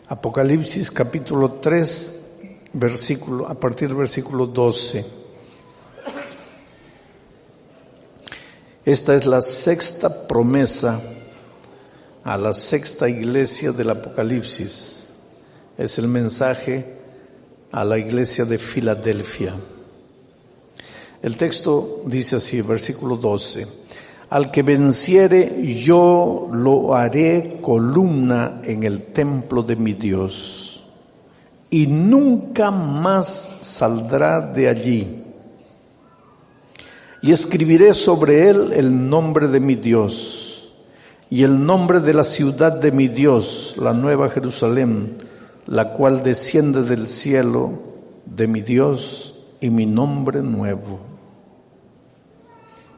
Apocalipsis capítulo 3, a partir del versículo 12. Esta es la sexta promesa a la sexta iglesia del Apocalipsis. Es el mensaje a la iglesia de Filadelfia. El texto dice así, versículo 12: al que venciere, yo lo haré columna en el templo de mi Dios, y nunca más saldrá de allí. Y escribiré sobre él el nombre de mi Dios, y el nombre de la ciudad de mi Dios, la nueva Jerusalén, la cual desciende del cielo de mi Dios, y mi nombre nuevo.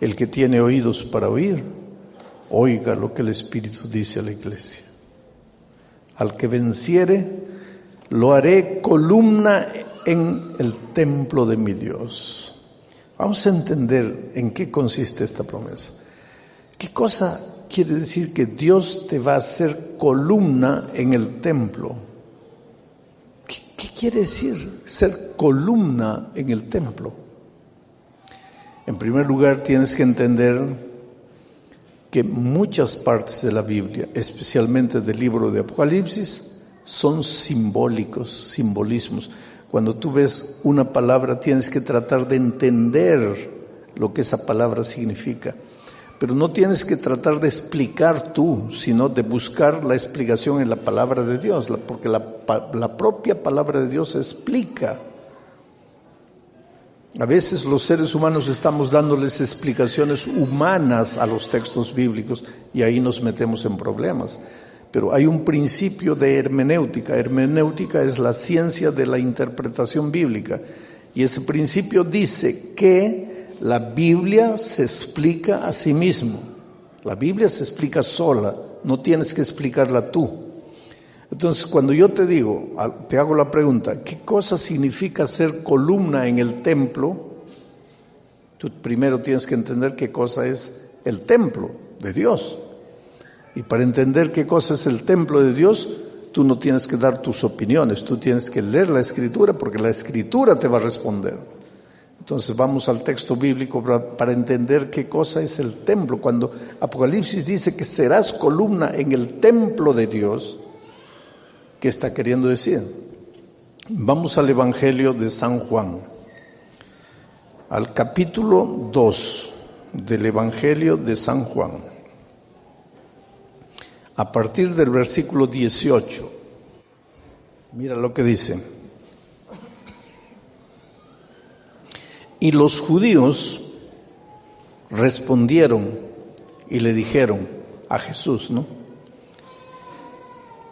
El que tiene oídos para oír, oiga lo que el Espíritu dice a la iglesia. Al que venciere, lo haré columna en el templo de mi Dios. Vamos a entender en qué consiste esta promesa. ¿Qué cosa quiere decir que Dios te va a hacer columna en el templo? ¿Qué quiere decir ser columna en el templo? En primer lugar, tienes que entender que muchas partes de la Biblia, especialmente del libro de Apocalipsis, son simbolismos. Cuando tú ves una palabra, tienes que tratar de entender lo que esa palabra significa. Pero no tienes que tratar de explicar tú, sino de buscar la explicación en la palabra de Dios, porque la propia palabra de Dios explica. A veces los seres humanos estamos dándoles explicaciones humanas a los textos bíblicos y ahí nos metemos en problemas. Pero hay un principio de hermenéutica. Hermenéutica es la ciencia de la interpretación bíblica. Y ese principio dice que la Biblia se explica a sí mismo. La Biblia se explica sola, no tienes que explicarla tú. Entonces, cuando yo te digo, te hago la pregunta, ¿qué cosa significa ser columna en el templo? Tú primero tienes que entender qué cosa es el templo de Dios. Y para entender qué cosa es el templo de Dios, tú no tienes que dar tus opiniones, tú tienes que leer la Escritura, porque la Escritura te va a responder. Entonces vamos al texto bíblico para entender qué cosa es el templo. Cuando Apocalipsis dice que serás columna en el templo de Dios, ¿qué está queriendo decir? Vamos al Evangelio de San Juan, al capítulo 2 del Evangelio de San Juan, a partir del versículo 18. Mira lo que dice. Y los judíos respondieron y le dijeron a Jesús, ¿no?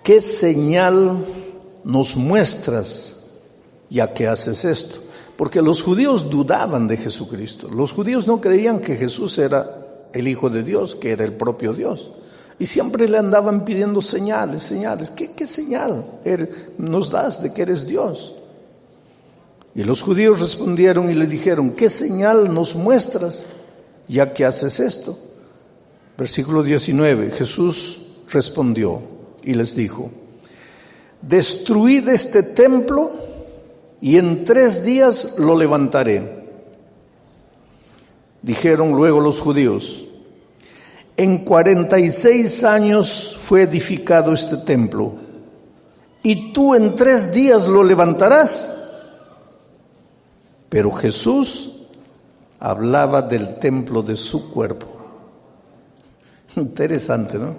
¿Qué señal nos muestras ya que haces esto? Porque los judíos dudaban de Jesucristo. Los judíos no creían que Jesús era el Hijo de Dios, que era el propio Dios. Y siempre le andaban pidiendo señales. ¿Qué señal nos das de que eres Dios? Y los judíos respondieron y le dijeron, ¿qué señal nos muestras ya que haces esto? Versículo 19, Jesús respondió y les dijo, destruid este templo y en 3 días lo levantaré. Dijeron luego los judíos, en 46 años fue edificado este templo, y tú en 3 días lo levantarás. Pero Jesús hablaba del templo de su cuerpo. Interesante, ¿no?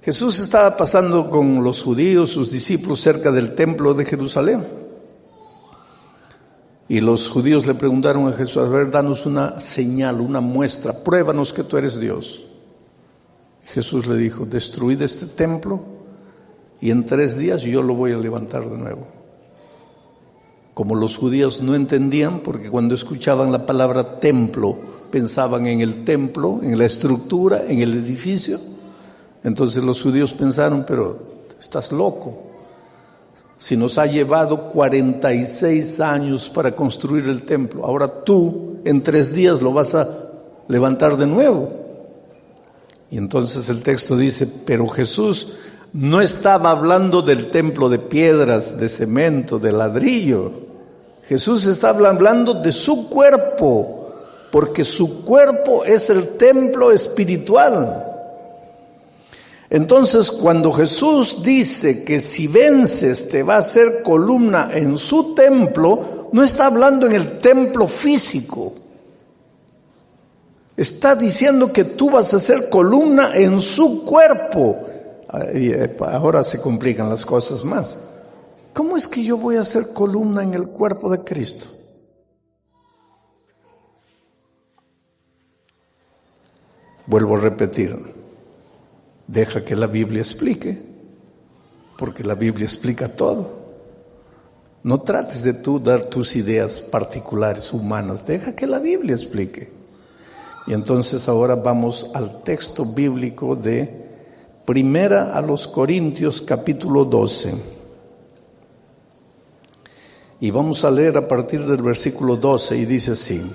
Jesús estaba pasando con los judíos, sus discípulos, cerca del templo de Jerusalén. Y los judíos le preguntaron a Jesús, a ver, danos una señal, una muestra, pruébanos que tú eres Dios. Jesús le dijo, destruid este templo y en 3 días yo lo voy a levantar de nuevo. Como los judíos no entendían, porque cuando escuchaban la palabra templo, pensaban en el templo, en la estructura, en el edificio. Entonces los judíos pensaron, pero estás loco. Si nos ha llevado 46 años para construir el templo, ahora tú en 3 días lo vas a levantar de nuevo. Y entonces el texto dice, pero Jesús no estaba hablando del templo de piedras, de cemento, de ladrillo. Jesús estaba hablando de su cuerpo, porque su cuerpo es el templo espiritual. Entonces, cuando Jesús dice que si vences te va a hacer columna en su templo, no está hablando en el templo físico. Está diciendo que tú vas a ser columna en su cuerpo. Ahora se complican las cosas más. ¿Cómo es que yo voy a ser columna en el cuerpo de Cristo? Vuelvo a repetir. Deja que la Biblia explique, porque la Biblia explica todo. No trates de tú dar tus ideas particulares, humanas. Deja que la Biblia explique. Y entonces ahora vamos al texto bíblico de Primera a los Corintios capítulo 12. Y vamos a leer a partir del versículo 12 y dice así: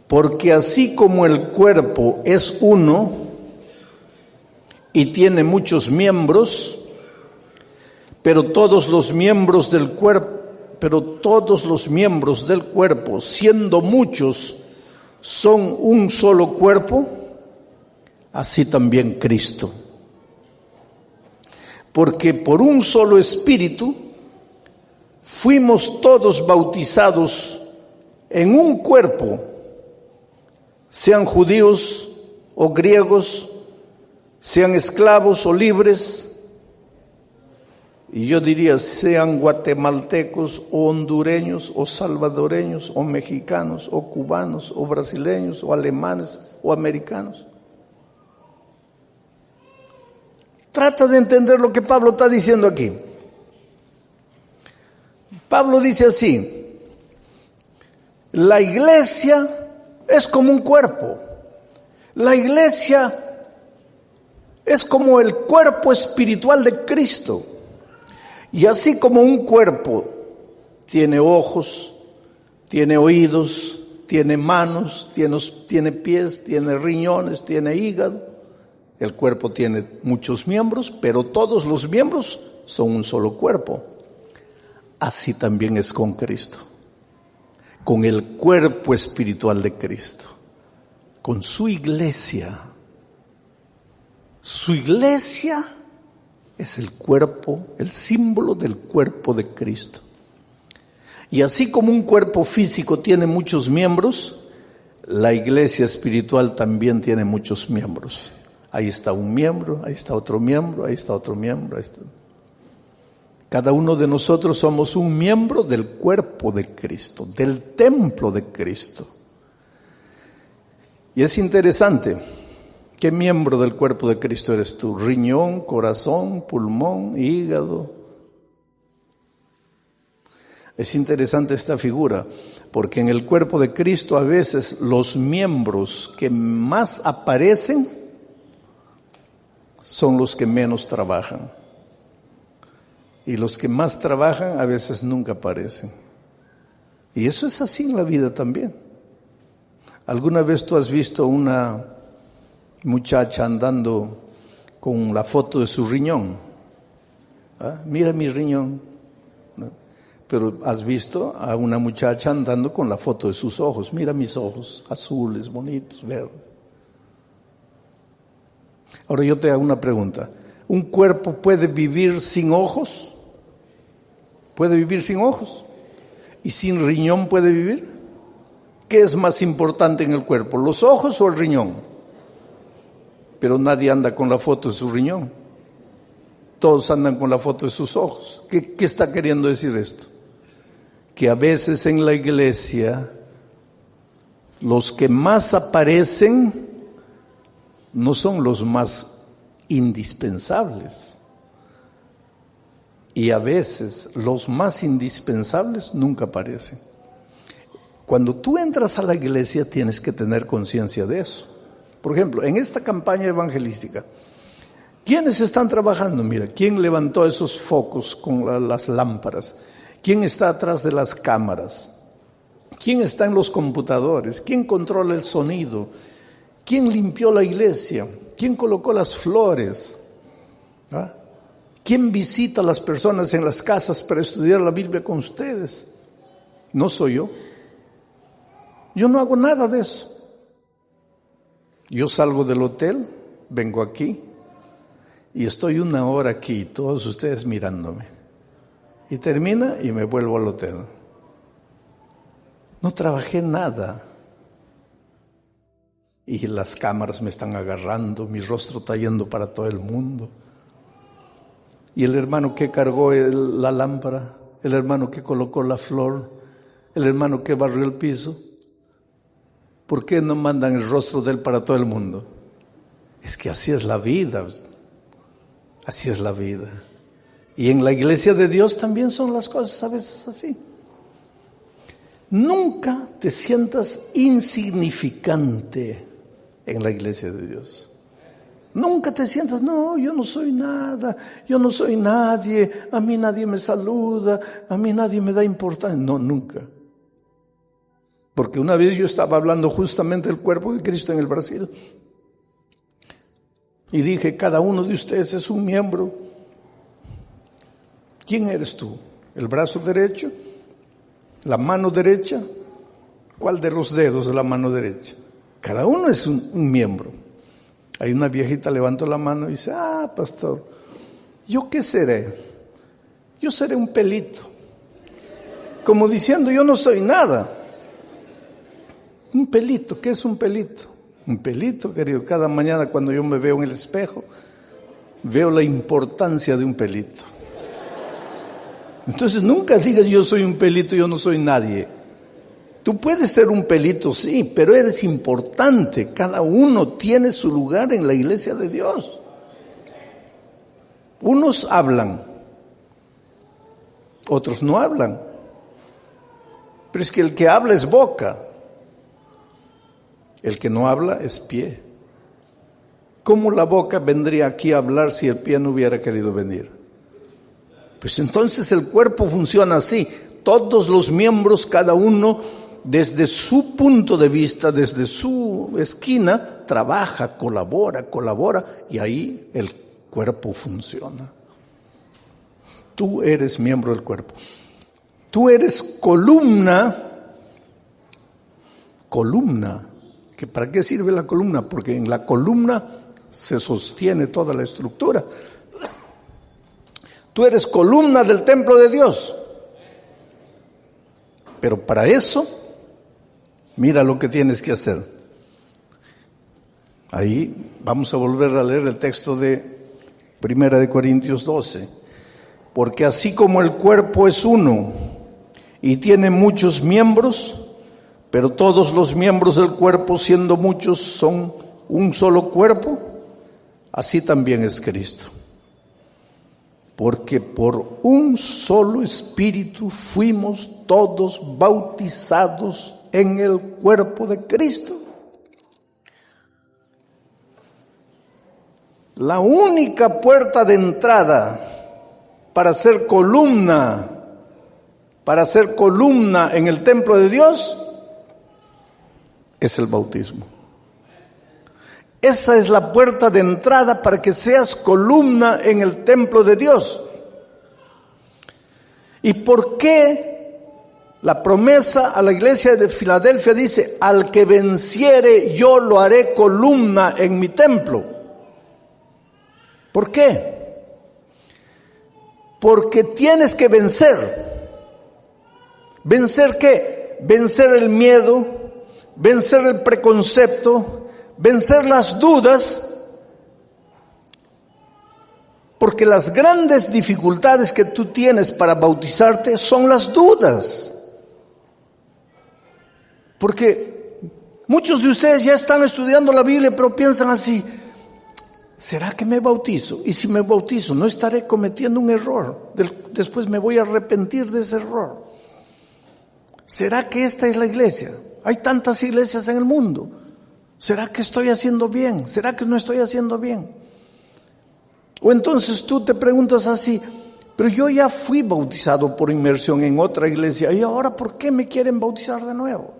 porque así como el cuerpo es uno y tiene muchos miembros, pero todos los miembros del cuerpo, siendo muchos, son un solo cuerpo, así también Cristo. Porque por un solo espíritu fuimos todos bautizados en un cuerpo, sean judíos o griegos, sean esclavos o libres, y yo diría sean guatemaltecos o hondureños o salvadoreños o mexicanos o cubanos o brasileños o alemanes o americanos. Trata de entender lo que Pablo está diciendo aquí. Pablo dice así: la iglesia es como un cuerpo. La iglesia es como el cuerpo espiritual de Cristo. Y así como un cuerpo tiene ojos, tiene oídos, tiene manos, tiene pies, tiene riñones, tiene hígado. El cuerpo tiene muchos miembros, pero todos los miembros son un solo cuerpo. Así también es con Cristo, con el cuerpo espiritual de Cristo, con su iglesia. Su iglesia es el cuerpo, el símbolo del cuerpo de Cristo. Y así como un cuerpo físico tiene muchos miembros, la iglesia espiritual también tiene muchos miembros. Ahí está un miembro, ahí está otro miembro, ahí está otro miembro. Ahí está. Cada uno de nosotros somos un miembro del cuerpo de Cristo, del templo de Cristo. Y es interesante. ¿Qué miembro del cuerpo de Cristo eres tú? Riñón, corazón, pulmón, hígado. Es interesante esta figura, porque en el cuerpo de Cristo a veces los miembros que más aparecen son los que menos trabajan. Y los que más trabajan a veces nunca aparecen. Y eso es así en la vida también. ¿Alguna vez tú has visto una muchacha andando con la foto de su riñón? ¿Ah? Mira mi riñón. ¿No? Pero has visto a una muchacha andando con la foto de sus ojos. Mira mis ojos, azules, bonitos, verdes. Ahora yo te hago una pregunta. ¿Un cuerpo puede vivir sin ojos? ¿Puede vivir sin ojos? ¿Y sin riñón puede vivir? ¿Qué es más importante en el cuerpo, los ojos o el riñón? Pero nadie anda con la foto de su riñón. Todos andan con la foto de sus ojos. ¿Qué está queriendo decir esto? Que a veces en la iglesia los que más aparecen no son los más indispensables. Y a veces los más indispensables nunca aparecen. Cuando tú entras a la iglesia tienes que tener conciencia de eso. Por ejemplo, en esta campaña evangelística, ¿quiénes están trabajando? Mira, ¿quién levantó esos focos con las lámparas? ¿Quién está atrás de las cámaras? ¿Quién está en los computadores? ¿Quién controla el sonido? ¿Quién limpió la iglesia? ¿Quién colocó las flores? ¿Ah? ¿Quién visita a las personas en las casas para estudiar la Biblia con ustedes? No soy yo. Yo no hago nada de eso. Yo salgo del hotel, vengo aquí y estoy 1 hora aquí, todos ustedes mirándome. Y termina y me vuelvo al hotel. No trabajé nada. Y las cámaras me están agarrando, mi rostro está yendo para todo el mundo. Y el hermano que cargó la lámpara, el hermano que colocó la flor, el hermano que barrió el piso, ¿por qué no mandan el rostro de él para todo el mundo? Es que así es la vida, así es la vida. Y en la iglesia de Dios también son las cosas a veces así. Nunca te sientas insignificante en la iglesia de Dios. Nunca te sientas, no, yo no soy nada, yo no soy nadie, a mí nadie me saluda, a mí nadie me da importancia. No, nunca. Porque una vez yo estaba hablando justamente del cuerpo de Cristo en el Brasil y dije, cada uno de ustedes es un miembro. ¿Quién eres tú? ¿El brazo derecho? ¿La mano derecha? ¿Cuál de los dedos de la mano derecha? Cada uno es un miembro. Hay una viejita levantó la mano y dice, pastor, ¿yo qué seré? Yo seré un pelito. Como diciendo, yo no soy nada. Un pelito, ¿qué es un pelito? Un pelito, querido. Cada mañana cuando yo me veo en el espejo, veo la importancia de un pelito. Entonces nunca digas yo soy un pelito, yo no soy nadie. Tú puedes ser un pelito, sí, pero eres importante. Cada uno tiene su lugar en la iglesia de Dios. Unos hablan, otros no hablan. Pero es que el que habla es boca. El que no habla es pie. ¿Cómo la boca vendría aquí a hablar si el pie no hubiera querido venir? Pues entonces el cuerpo funciona así. Todos los miembros, cada uno desde su punto de vista, desde su esquina, trabaja, colabora y ahí el cuerpo funciona. Tú eres miembro del cuerpo. Tú eres columna. ¿Para qué sirve la columna? Porque en la columna se sostiene toda la estructura. Tú eres columna del templo de Dios. Pero para eso, mira lo que tienes que hacer. Ahí vamos a volver a leer el texto de 1 Corintios 12. Porque así como el cuerpo es uno y tiene muchos miembros, pero todos los miembros del cuerpo, siendo muchos, son un solo cuerpo, así también es Cristo. Porque por un solo espíritu fuimos todos bautizados en el cuerpo de Cristo. La única puerta de entrada para ser columna en el templo de Dios es el bautismo. Esa es la puerta de entrada para que seas columna en el templo de Dios. ¿Y por qué la promesa a la iglesia de Filadelfia dice, al que venciere yo lo haré columna en mi templo? ¿Por qué? Porque tienes que vencer. ¿Vencer qué? Vencer el miedo, vencer el preconcepto, vencer las dudas, porque las grandes dificultades que tú tienes para bautizarte son las dudas. Porque muchos de ustedes ya están estudiando la Biblia, pero piensan así, ¿será que me bautizo? Y si me bautizo, ¿no estaré cometiendo un error? Después me voy a arrepentir de ese error. ¿Será que esta es la iglesia? Hay tantas iglesias en el mundo. ¿Será que estoy haciendo bien? ¿Será que no estoy haciendo bien? O entonces tú te preguntas así, pero yo ya fui bautizado por inmersión en otra iglesia y ahora ¿por qué me quieren bautizar de nuevo?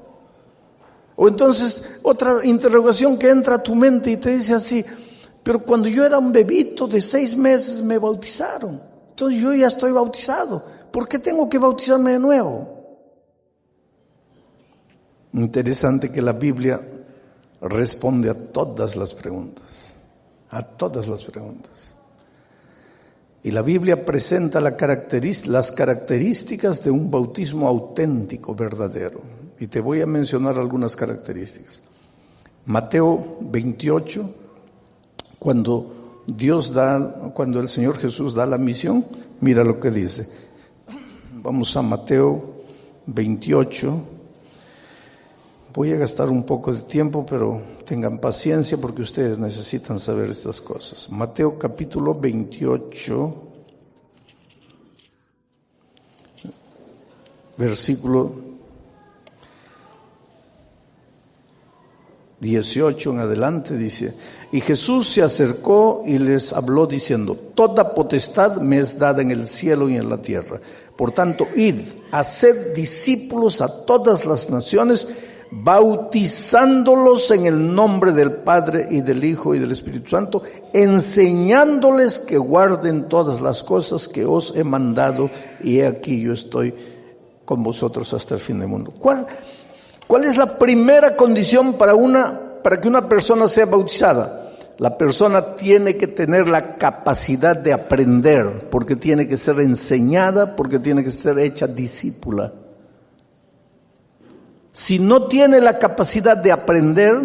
O entonces otra interrogación que entra a tu mente y te dice así, Pero cuando yo era un bebito de 6 meses me bautizaron. Entonces yo ya estoy bautizado. ¿Por qué tengo que bautizarme de nuevo? Interesante que la Biblia responde a todas las preguntas. A todas las preguntas. Y la Biblia presenta las características de un bautismo auténtico, verdadero. Y te voy a mencionar algunas características. Mateo 28, cuando el Señor Jesús da la misión, mira lo que dice. Vamos a Mateo 28. Voy a gastar un poco de tiempo, pero tengan paciencia porque ustedes necesitan saber estas cosas. Mateo capítulo 28, versículo 18 en adelante dice: y Jesús se acercó y les habló diciendo: toda potestad me es dada en el cielo y en la tierra. Por tanto, id, haced discípulos a todas las naciones, bautizándolos en el nombre del Padre y del Hijo y del Espíritu Santo, enseñándoles que guarden todas las cosas que os he mandado, y he aquí yo estoy con vosotros hasta el fin del mundo. ¿Cuál es la primera condición para que una persona sea bautizada? La persona tiene que tener la capacidad de aprender, porque tiene que ser enseñada, porque tiene que ser hecha discípula. Si no tiene la capacidad de aprender,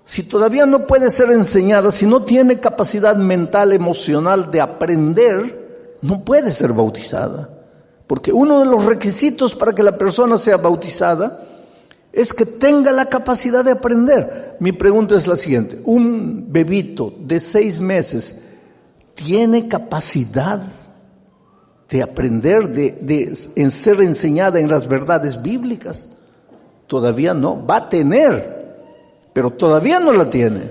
si todavía no puede ser enseñada, si no tiene capacidad mental, emocional de aprender, no puede ser bautizada. Porque uno de los requisitos para que la persona sea bautizada es que tenga la capacidad de aprender. Mi pregunta es la siguiente: ¿un bebito de 6 meses tiene capacidad de aprender, de ser enseñada en las verdades bíblicas? Todavía no, va a tener, pero todavía no la tiene.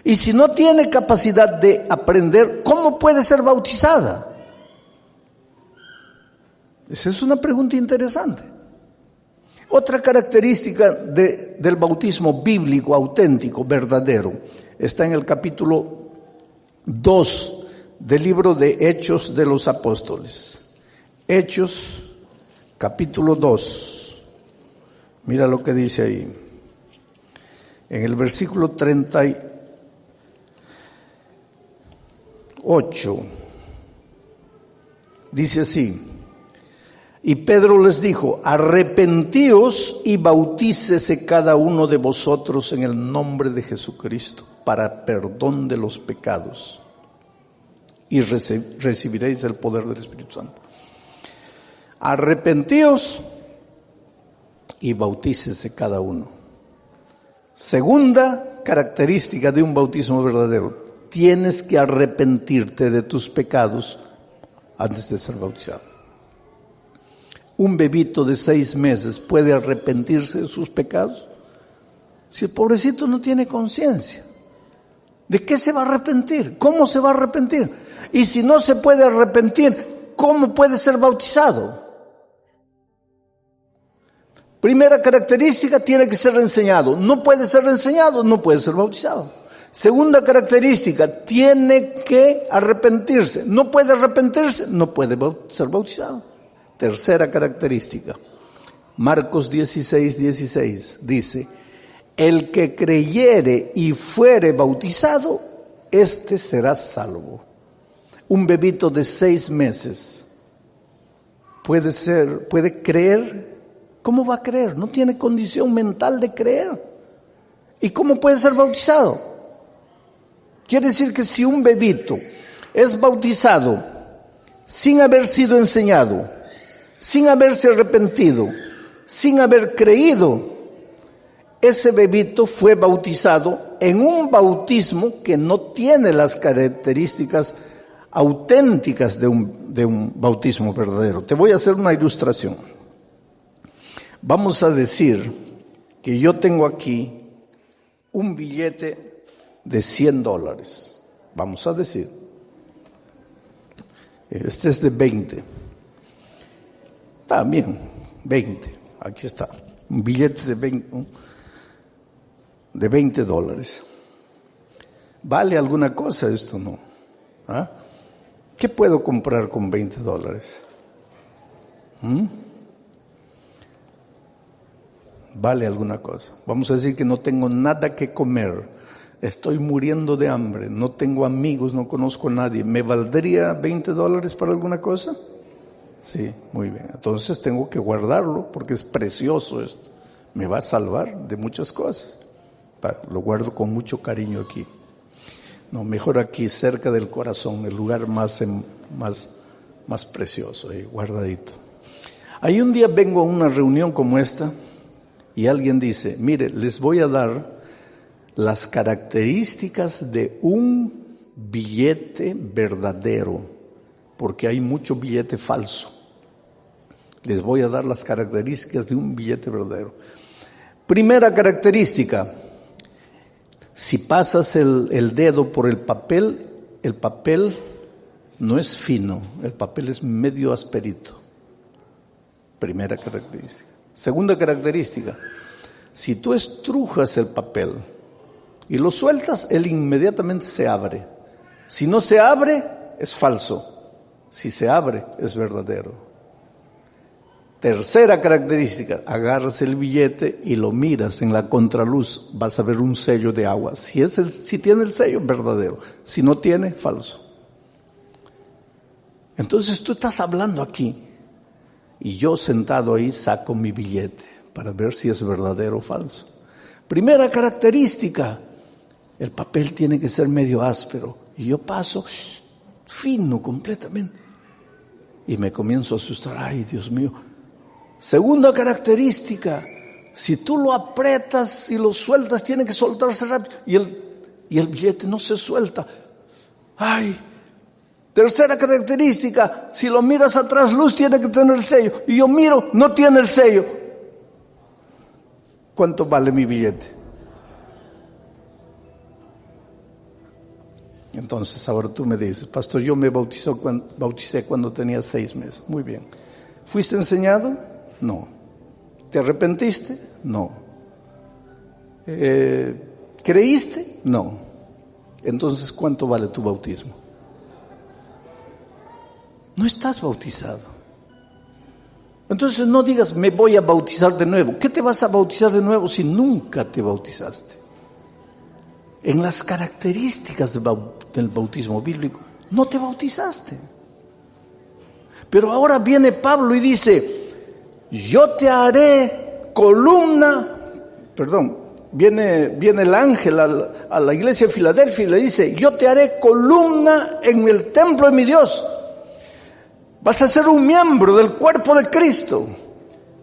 Y si no tiene capacidad de aprender, ¿cómo puede ser bautizada? Esa es una pregunta interesante. Otra característica del bautismo bíblico, auténtico, verdadero, está en el capítulo 2 del libro de Hechos de los Apóstoles. Hechos, capítulo 2. Mira lo que dice ahí. En el versículo 38, dice así: y Pedro les dijo: arrepentíos y bautícese cada uno de vosotros en el nombre de Jesucristo para perdón de los pecados, y recibiréis el poder del Espíritu Santo. Arrepentíos y bautícese cada uno. Segunda característica de un bautismo verdadero: tienes que arrepentirte de tus pecados antes de ser bautizado. Un bebito de 6 meses puede arrepentirse de sus pecados. Si el pobrecito no tiene conciencia, ¿de qué se va a arrepentir? ¿Cómo se va a arrepentir? Y si no se puede arrepentir, ¿cómo puede ser bautizado? Primera característica: tiene que ser enseñado. No puede ser enseñado, no puede ser bautizado. Segunda característica: tiene que arrepentirse. No puede arrepentirse, no puede ser bautizado. Tercera característica: Marcos 16:16 dice: el que creyere y fuere bautizado, este será salvo. Un bebito de 6 meses puede creer. ¿Cómo va a creer? No tiene condición mental de creer. ¿Y cómo puede ser bautizado? Quiere decir que si un bebito es bautizado sin haber sido enseñado, sin haberse arrepentido, sin haber creído, ese bebito fue bautizado en un bautismo que no tiene las características auténticas de un bautismo verdadero. Te voy a hacer una ilustración. Vamos a decir que yo tengo aquí un billete de $100. Vamos a decir. Este es de 20. También, 20. Aquí está. Un billete de $20. ¿Vale alguna cosa esto? No. ¿Ah? ¿Qué puedo comprar con $20? ¿Vale alguna cosa? Vamos a decir que no tengo nada que comer, estoy muriendo de hambre, no tengo amigos, no conozco a nadie. ¿Me valdría $20 para alguna cosa? Sí, muy bien. Entonces tengo que guardarlo porque es precioso esto. Me va a salvar de muchas cosas. Lo guardo con mucho cariño aquí. No, mejor aquí, cerca del corazón, el lugar más precioso, ahí, guardadito. Ahí un día vengo a una reunión como esta y alguien dice, mire, les voy a dar las características de un billete verdadero, porque hay mucho billete falso. Les voy a dar las características de un billete verdadero. Primera característica, si pasas el dedo por el papel no es fino, el papel es medio asperito. Primera característica. Segunda característica, si tú estrujas el papel y lo sueltas, él inmediatamente se abre. Si no se abre, es falso. Si se abre, es verdadero. Tercera característica, agarras el billete y lo miras en la contraluz, vas a ver un sello de agua. Si tiene el sello, verdadero. Si no tiene, falso. Entonces tú estás hablando aquí y yo sentado ahí saco mi billete para ver si es verdadero o falso. Primera característica, el papel tiene que ser medio áspero y yo paso fino completamente y me comienzo a asustar. Ay, Dios mío. Segunda característica, si tú lo aprietas y lo sueltas, tiene que soltarse rápido y el billete no se suelta. Ay. Tercera característica, si lo miras atrás, luz tiene que tener el sello. Y yo miro, no tiene el sello. ¿Cuánto vale mi billete? Entonces ahora tú me dices, pastor, yo me bauticé cuando tenía 6 meses. Muy bien. ¿Fuiste enseñado? No. ¿Te arrepentiste? No. ¿Creíste? No. Entonces, ¿cuánto vale tu bautismo? No estás bautizado. Entonces no digas, me voy a bautizar de nuevo. ¿Qué te vas a bautizar de nuevo si nunca te bautizaste? En las características del bautismo bíblico, no te bautizaste. Pero ahora viene Pablo y dice, yo te haré columna, viene el ángel a la iglesia de Filadelfia y le dice, yo te haré columna en el templo de mi Dios. Vas a ser un miembro del cuerpo de Cristo.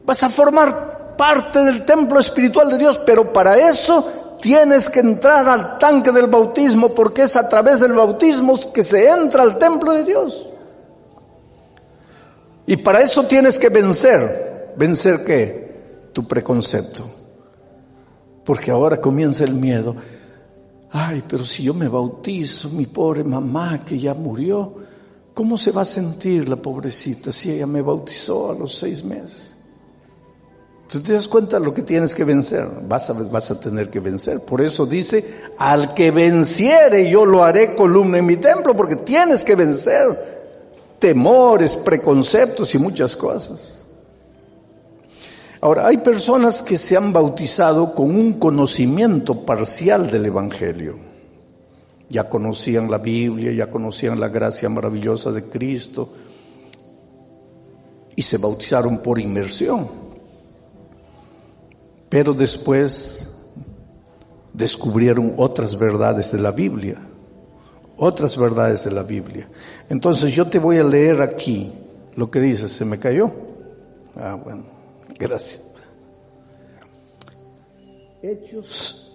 Vas a formar parte del templo espiritual de Dios, pero para eso tienes que entrar al tanque del bautismo, porque es a través del bautismo que se entra al templo de Dios. Y para eso tienes que vencer. ¿Vencer qué? Tu preconcepto. Porque ahora comienza el miedo. Ay, pero si yo me bautizo, mi pobre mamá que ya murió, ¿cómo se va a sentir la pobrecita si ella me bautizó a los 6 meses? ¿Tú te das cuenta de lo que tienes que vencer? Vas a tener que vencer. Por eso dice, al que venciere yo lo haré columna en mi templo, porque tienes que vencer temores, preconceptos y muchas cosas. Ahora, hay personas que se han bautizado con un conocimiento parcial del Evangelio. Ya conocían la Biblia, ya conocían la gracia maravillosa de Cristo y se bautizaron por inmersión. Pero después descubrieron otras verdades de la Biblia, Entonces yo te voy a leer aquí lo que dice. ¿Se me cayó? Bueno, gracias.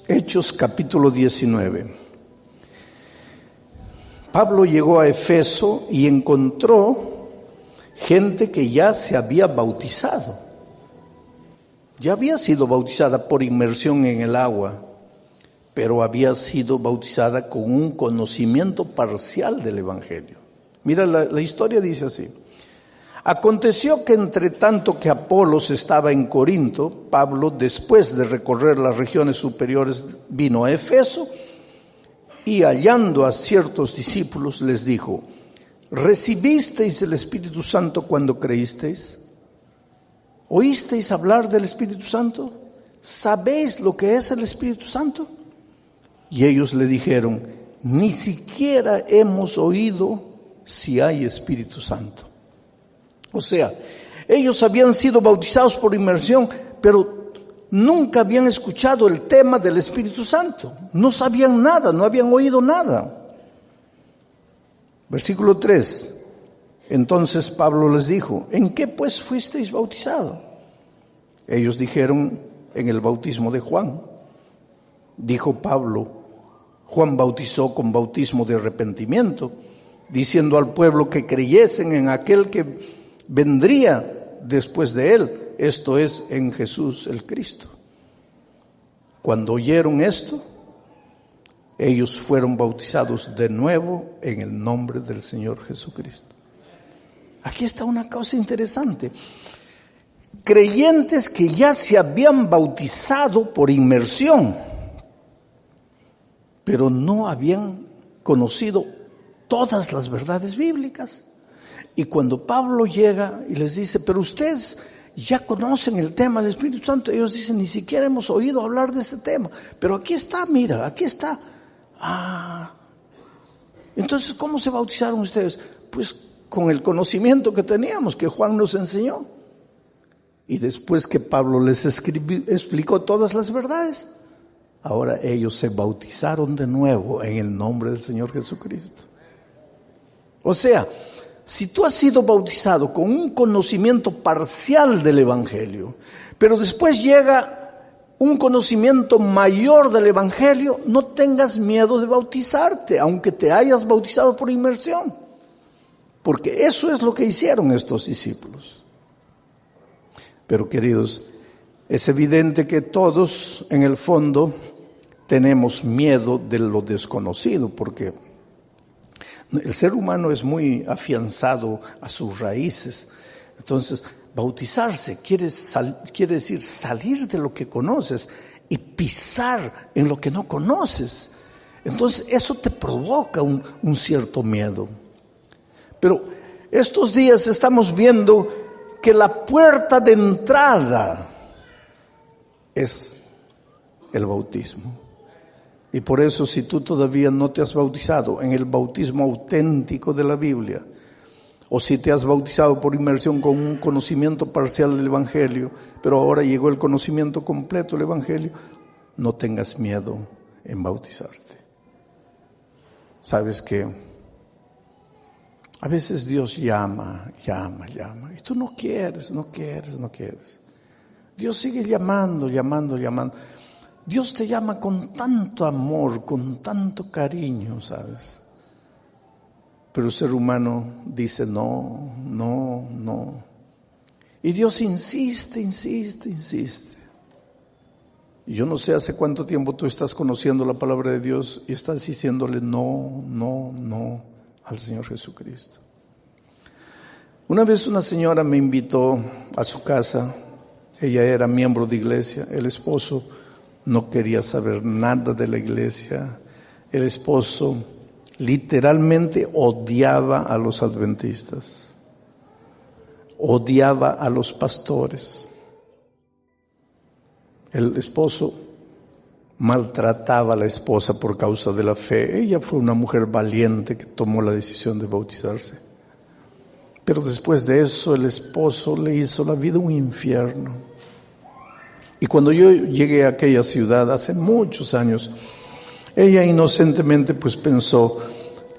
Hechos capítulo 19. Pablo llegó a Efeso y encontró gente que ya se había bautizado. Ya había sido bautizada por inmersión en el agua, pero había sido bautizada con un conocimiento parcial del Evangelio. Mira, la historia dice así. Aconteció que entre tanto que Apolos estaba en Corinto, Pablo, después de recorrer las regiones superiores, vino a Efeso Y hallando a ciertos discípulos les dijo: ¿recibisteis el Espíritu Santo cuando creísteis? ¿Oísteis hablar del Espíritu Santo? ¿Sabéis lo que es el Espíritu Santo? Y ellos le dijeron: ni siquiera hemos oído si hay Espíritu Santo. O sea, ellos habían sido bautizados por inmersión, pero nunca habían escuchado el tema del Espíritu Santo. No sabían nada, no habían oído nada. Versículo 3. Entonces Pablo les dijo: ¿en qué pues fuisteis bautizados? Ellos dijeron: en el bautismo de Juan. Dijo Pablo: Juan bautizó con bautismo de arrepentimiento, diciendo al pueblo que creyesen en aquel que vendría después de él, esto es, en Jesús el Cristo. Cuando oyeron esto, ellos fueron bautizados de nuevo en el nombre del Señor Jesucristo. Aquí está una cosa interesante. Creyentes que ya se habían bautizado por inmersión, pero no habían conocido todas las verdades bíblicas. Y cuando Pablo llega y les dice: pero ustedes ya conocen el tema del Espíritu Santo, ellos dicen: ni siquiera hemos oído hablar de este tema, pero aquí está, mira, aquí está. Entonces, ¿cómo se bautizaron ustedes? Pues con el conocimiento que teníamos, que Juan nos enseñó. Y después que Pablo les explicó todas las verdades, ahora ellos se bautizaron de nuevo en el nombre del Señor Jesucristo. O sea, si tú has sido bautizado con un conocimiento parcial del Evangelio, pero después llega un conocimiento mayor del Evangelio, no tengas miedo de bautizarte, aunque te hayas bautizado por inmersión. Porque eso es lo que hicieron estos discípulos. Pero queridos, es evidente que todos en el fondo tenemos miedo de lo desconocido, porque el ser humano es muy afianzado a sus raíces. Entonces, bautizarse quiere decir salir de lo que conoces y pisar en lo que no conoces. Entonces, eso te provoca un cierto miedo. Pero estos días estamos viendo que la puerta de entrada es el bautismo. Y por eso, si tú todavía no te has bautizado en el bautismo auténtico de la Biblia, o si te has bautizado por inmersión con un conocimiento parcial del Evangelio, pero ahora llegó el conocimiento completo del Evangelio, no tengas miedo en bautizarte. Sabes que a veces Dios llama, y tú no quieres. Dios sigue llamando. Dios te llama con tanto amor, con tanto cariño, ¿sabes? Pero el ser humano dice no. Y Dios insiste. Y yo no sé hace cuánto tiempo tú estás conociendo la palabra de Dios y estás diciéndole no al Señor Jesucristo. Una vez una señora me invitó a su casa. Ella era miembro de iglesia. El esposo no quería saber nada de la iglesia. El esposo literalmente odiaba a los adventistas, odiaba a los pastores. El esposo maltrataba a la esposa por causa de la fe. Ella fue una mujer valiente que tomó la decisión de bautizarse. Pero después de eso, el esposo le hizo la vida un infierno. Y cuando yo llegué a aquella ciudad hace muchos años, ella inocentemente pues pensó: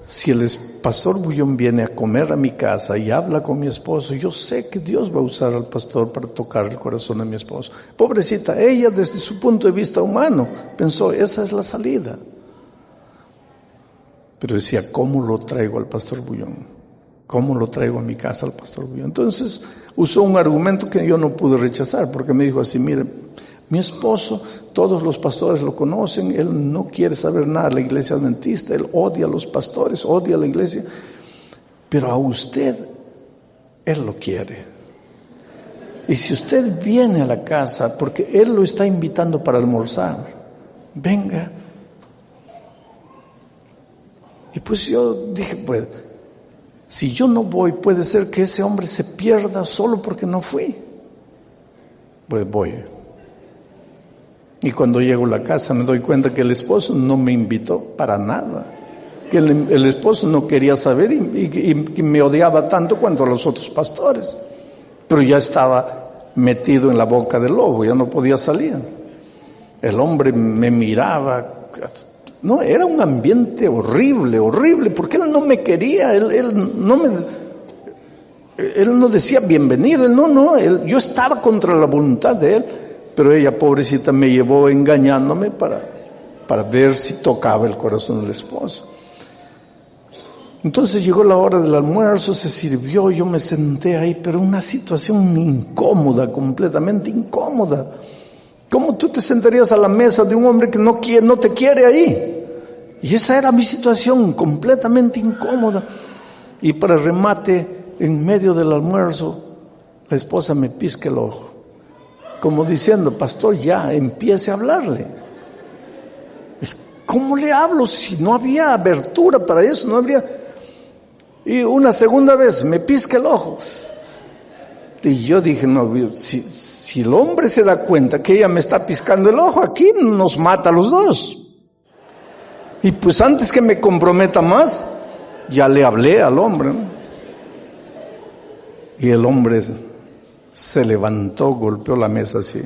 si el pastor Bullón viene a comer a mi casa y habla con mi esposo, yo sé que Dios va a usar al pastor para tocar el corazón de mi esposo. Pobrecita, ella desde su punto de vista humano pensó: esa es la salida. Pero decía: ¿cómo lo traigo al pastor Bullón? ¿Cómo lo traigo a mi casa al pastor Bullón? Entonces usó un argumento que yo no pude rechazar, porque me dijo así: mire, mi esposo, todos los pastores lo conocen, él no quiere saber nada de la iglesia adventista, él odia a los pastores, odia a la iglesia, pero a usted, él lo quiere. Y si usted viene a la casa, porque él lo está invitando para almorzar, venga. Y pues yo dije, pues, si yo no voy, puede ser que ese hombre se pierda solo porque no fui. Pues voy. Y cuando llego a la casa me doy cuenta que el esposo no me invitó para nada. Que el esposo no quería saber y me odiaba tanto cuanto a los otros pastores. Pero ya estaba metido en la boca del lobo, ya no podía salir. El hombre me miraba. No, era un ambiente horrible, porque él no me quería, él no decía bienvenido, yo estaba contra la voluntad de él, pero ella, pobrecita, me llevó engañándome para ver si tocaba el corazón del esposo. Entonces llegó la hora del almuerzo, se sirvió, yo me senté ahí, pero una situación incómoda, completamente incómoda. ¿Cómo tú te sentarías a la mesa de un hombre que no te quiere ahí? Y esa era mi situación, completamente incómoda. Y para remate, en medio del almuerzo, la esposa me pisca el ojo, como diciendo, pastor, ya empiece a hablarle. ¿Cómo le hablo si no había abertura para eso? No habría. Y una segunda vez me pisca el ojo. Y yo dije, no, si el hombre se da cuenta que ella me está piscando el ojo, aquí nos mata a los dos. Y pues antes que me comprometa más, ya le hablé al hombre, ¿no? Y el hombre se levantó, golpeó la mesa así.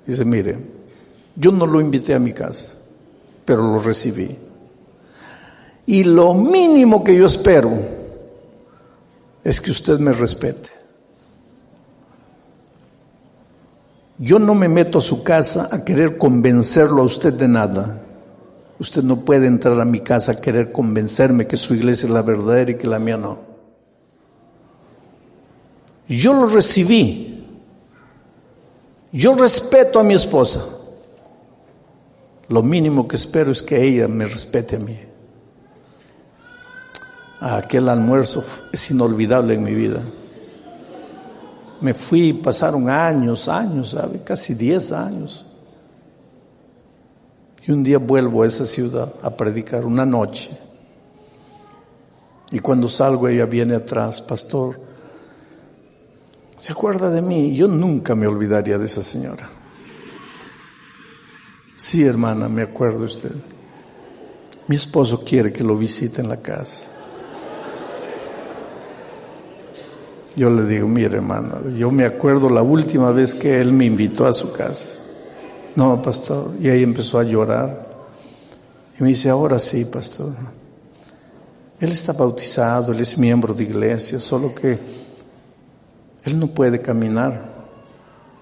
Dice, mire, yo no lo invité a mi casa, pero lo recibí. Y lo mínimo que yo espero es que usted me respete. Yo no me meto a su casa a querer convencerlo a usted de nada. Usted no puede entrar a mi casa a querer convencerme que su iglesia es la verdadera y que la mía no. Yo lo recibí. Yo respeto a mi esposa. Lo mínimo que espero es que ella me respete a mí. Aquel almuerzo es inolvidable en mi vida. Me fui, pasaron años, ¿sabe? Casi 10 años. Y un día vuelvo a esa ciudad a predicar, una noche. Y cuando salgo ella viene atrás, pastor, ¿se acuerda de mí? Yo nunca me olvidaría de esa señora. Sí, hermana, me acuerdo de usted. Mi esposo quiere que lo visite en la casa. Yo le digo, mire, hermano, yo me acuerdo la última vez que él me invitó a su casa. No, pastor. Y ahí empezó a llorar. Y me dice, ahora sí, pastor. Él está bautizado, él es miembro de iglesia, solo que él no puede caminar.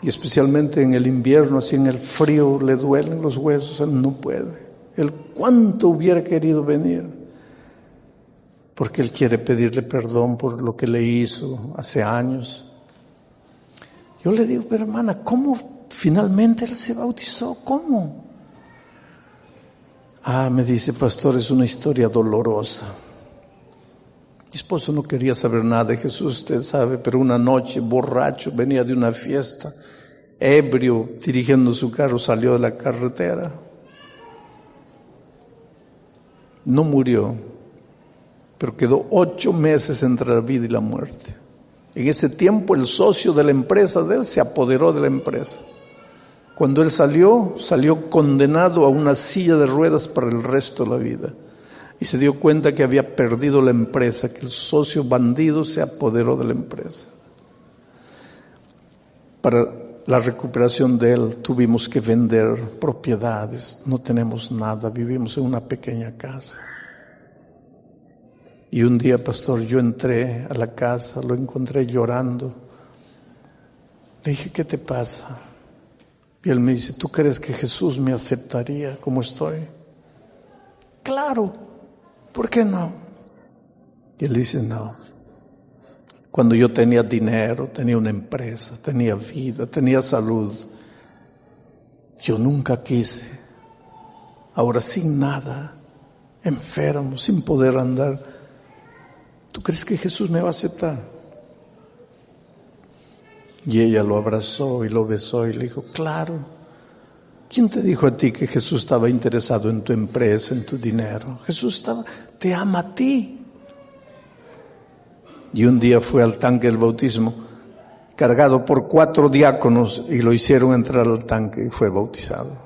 Y especialmente en el invierno, así en el frío, le duelen los huesos, él no puede. Él cuánto hubiera querido venir. Porque él quiere pedirle perdón por lo que le hizo hace años. Yo le digo, pero hermana, ¿cómo finalmente él se bautizó? ¿Cómo? Me dice, pastor, es una historia dolorosa. Mi esposo no quería saber nada de Jesús, usted sabe, pero una noche, borracho, venía de una fiesta, ebrio, dirigiendo su carro, salió de la carretera. No murió, pero quedó 8 meses entre la vida y la muerte. En ese tiempo el socio de la empresa de él se apoderó de la empresa. Cuando él salió condenado a una silla de ruedas para el resto de la vida. Y se dio cuenta que había perdido la empresa, que el socio bandido se apoderó de la empresa. Para la recuperación de él tuvimos que vender propiedades, no tenemos nada, vivimos en una pequeña casa. Y un día, pastor, yo entré a la casa, lo encontré llorando. Le dije, ¿qué te pasa? Y él me dice, ¿tú crees que Jesús me aceptaría como estoy? Claro, ¿por qué no? Y él dice, no. Cuando yo tenía dinero, tenía una empresa, tenía vida, tenía salud, yo nunca quise. Ahora sin nada, enfermo, sin poder andar. ¿Tú crees que Jesús me va a aceptar? Y ella lo abrazó y lo besó y le dijo, claro, ¿Quién te dijo a ti que Jesús estaba interesado en tu empresa, en tu dinero? Jesús te ama a ti. Y un día fue al tanque del bautismo, cargado por 4 diáconos, y lo hicieron entrar al tanque y fue bautizado.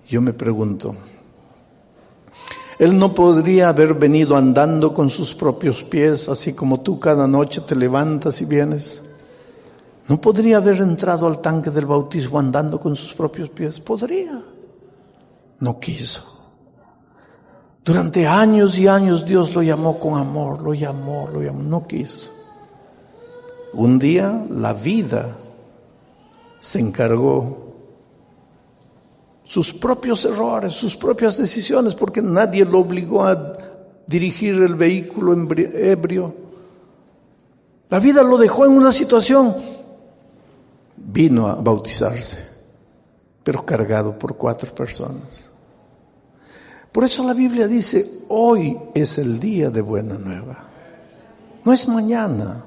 Yo me pregunto, él no podría haber venido andando con sus propios pies, así como tú cada noche te levantas y vienes. ¿No podría haber entrado al tanque del bautismo andando con sus propios pies? Podría. No quiso. Durante años y años Dios lo llamó con amor, lo llamó, no quiso. Un día la vida se encargó, sus propios errores, sus propias decisiones, porque nadie lo obligó a dirigir el vehículo ebrio. La vida lo dejó en una situación. Vino a bautizarse, pero cargado por 4 personas. Por eso la Biblia dice, hoy es el día de buena nueva. No es mañana,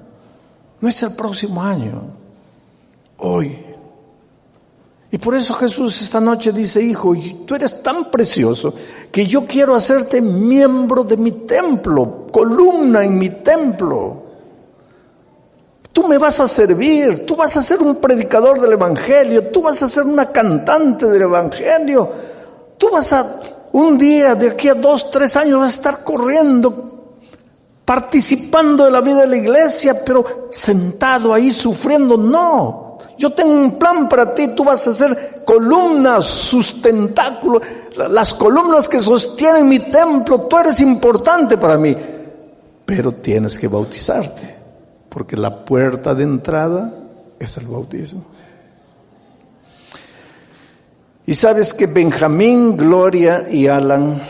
no es el próximo año, hoy. Y por eso Jesús esta noche dice, hijo, tú eres tan precioso que yo quiero hacerte miembro de mi templo, columna en mi templo. Tú me vas a servir, tú vas a ser un predicador del Evangelio, tú vas a ser una cantante del Evangelio, tú vas a, un día, de aquí a 2, 3 años, vas a estar corriendo, participando de la vida de la iglesia, pero sentado ahí sufriendo. No, yo tengo un plan para ti, tú vas a ser columnas, sustentáculo, las columnas que sostienen mi templo, tú eres importante para mí, pero tienes que bautizarte. Porque la puerta de entrada es el bautismo. Y sabes que Benjamín, Gloria y Alan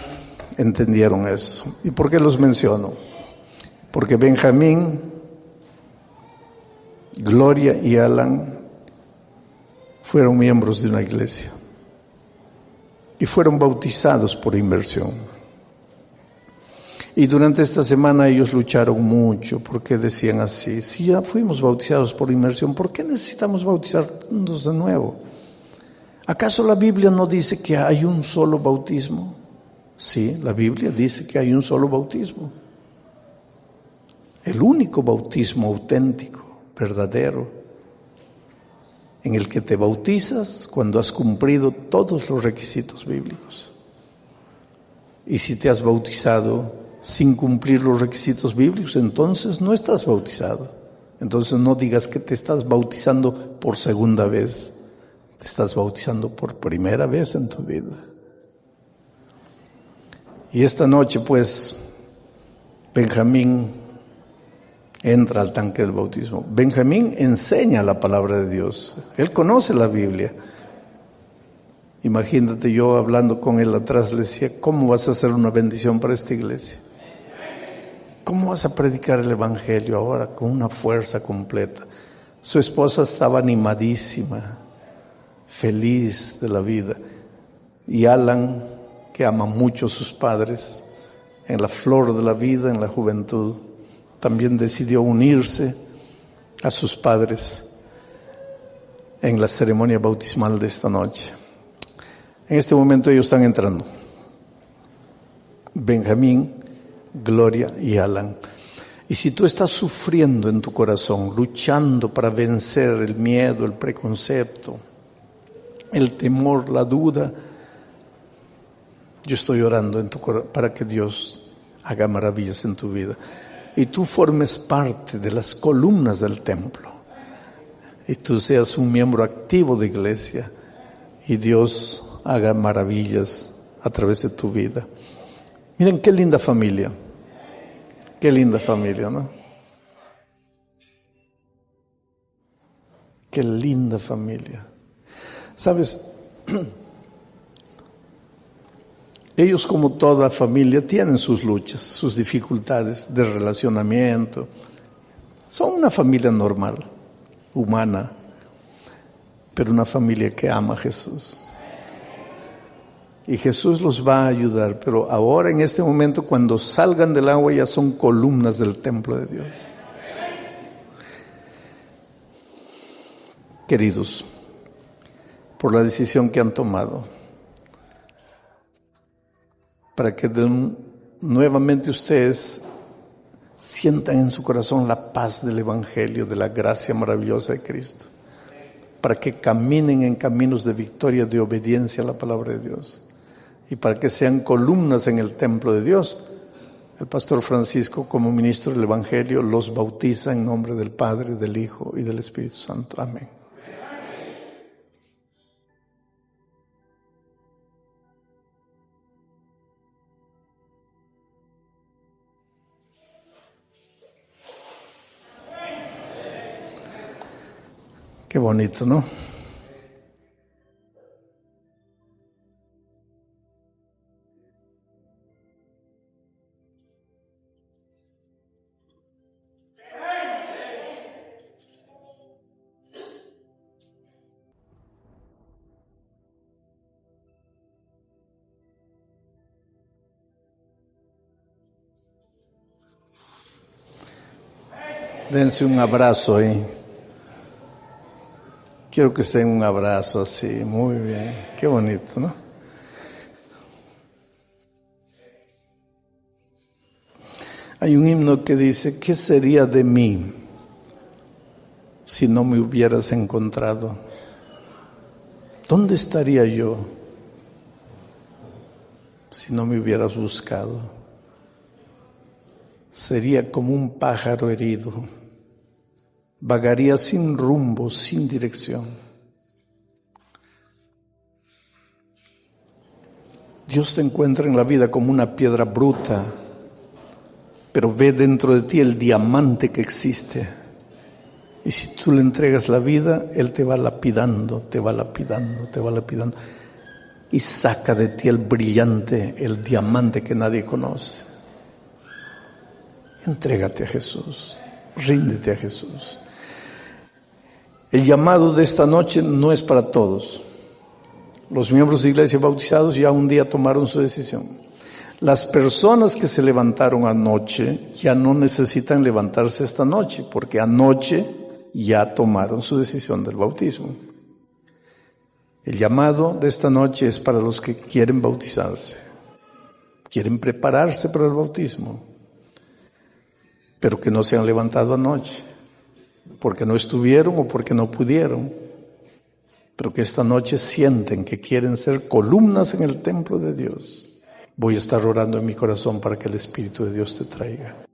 entendieron eso. ¿Y por qué los menciono? Porque Benjamín, Gloria y Alan fueron miembros de una iglesia y fueron bautizados por inmersión. Y durante esta semana ellos lucharon mucho porque decían así, si ya fuimos bautizados por inmersión, ¿por qué necesitamos bautizarnos de nuevo? ¿Acaso la Biblia no dice que hay un solo bautismo? Sí, la Biblia dice que hay un solo bautismo. El único bautismo auténtico, verdadero, en el que te bautizas cuando has cumplido todos los requisitos bíblicos. Y si te has bautizado sin cumplir los requisitos bíblicos, entonces no estás bautizado. Entonces no digas que te estás bautizando por segunda vez. Te estás bautizando por primera vez en tu vida. Y esta noche, pues, Benjamín entra al tanque del bautismo. Benjamín enseña la palabra de Dios. Él conoce la Biblia. Imagínate, yo hablando con él atrás, le decía, ¿cómo vas a hacer una bendición para esta iglesia? ¿Cómo vas a predicar el Evangelio ahora con una fuerza completa? Su esposa estaba animadísima, feliz de la vida. Y Alan, que ama mucho a sus padres, en la flor de la vida, en la juventud, también decidió unirse a sus padres en la ceremonia bautismal de esta noche. En este momento ellos están entrando. Benjamín, Gloria y Alan. Y si tú estás sufriendo en tu corazón, luchando para vencer el miedo, el preconcepto, el temor, la duda, yo estoy orando en tu corazón para que Dios haga maravillas en tu vida. Y tú formes parte de las columnas del templo. Y tú seas un miembro activo de iglesia. Y Dios haga maravillas a través de tu vida. Miren qué linda familia. Qué linda familia, ¿no? Qué linda familia. ¿Sabes? Ellos, como toda familia, tienen sus luchas, sus dificultades de relacionamiento. Son una familia normal, humana, pero una familia que ama a Jesús. Y Jesús los va a ayudar, pero ahora en este momento cuando salgan del agua ya son columnas del templo de Dios. queridos, por la decisión que han tomado, para que nuevamente ustedes sientan en su corazón la paz del Evangelio, de la gracia maravillosa de Cristo, para que caminen en caminos de victoria, de obediencia a la palabra de Dios, y para que sean columnas en el templo de Dios. El pastor Francisco, como ministro del Evangelio, los bautiza en nombre del Padre, del Hijo y del Espíritu Santo. Amén. Qué bonito, ¿no? Dense un abrazo ahí. Quiero que se den un abrazo así, muy bien. Qué bonito, ¿no? Hay un himno que dice: ¿qué sería de mí si no me hubieras encontrado? ¿Dónde estaría yo si no me hubieras buscado? Sería como un pájaro herido, vagaría sin rumbo, sin dirección. Dios te encuentra en la vida como una piedra bruta, pero ve dentro de ti el diamante que existe. Y si tú le entregas la vida, Él te va lapidando, te va lapidando, te va lapidando. Y saca de ti el brillante, el diamante que nadie conoce. Entrégate a Jesús, ríndete a Jesús. El llamado de esta noche no es para todos. Los miembros de iglesia bautizados ya un día tomaron su decisión. Las personas que se levantaron anoche ya no necesitan levantarse esta noche, porque anoche ya tomaron su decisión del bautismo. El llamado de esta noche es para los que quieren bautizarse, quieren prepararse para el bautismo, pero que no se han levantado anoche, porque no estuvieron o porque no pudieron, pero que esta noche sienten que quieren ser columnas en el templo de Dios. Voy a estar orando en mi corazón para que el Espíritu de Dios te traiga.